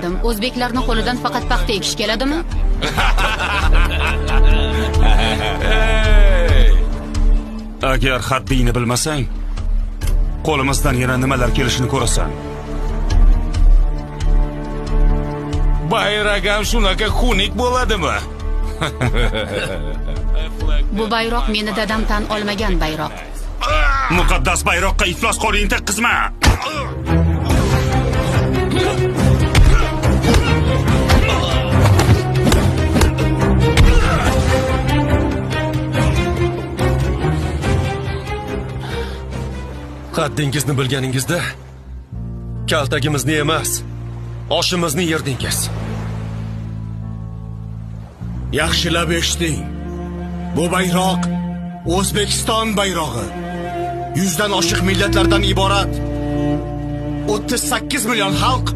tushunmadim. O'zbeklarning qo'lidan faqat paxta ekish keladimi? Agar haddingni bilmasang, qo'limizdan yana nimalar kelishini ko'rasan. Bayragam shunaqa xunuk bo'ladimi? Bu bayroq meni dadam tan olmagan bayroq. Muqaddas bayroqqa iflos qo'lingni tekkizma. Qaddingizni bilganingizda kaltagimizni emas, oshimizni yerdingiz. Yaxshilab eshiting. Bu bayroq O'zbekiston bayrog'i. 100 dan oshiq millatlardan iborat 38 million xalq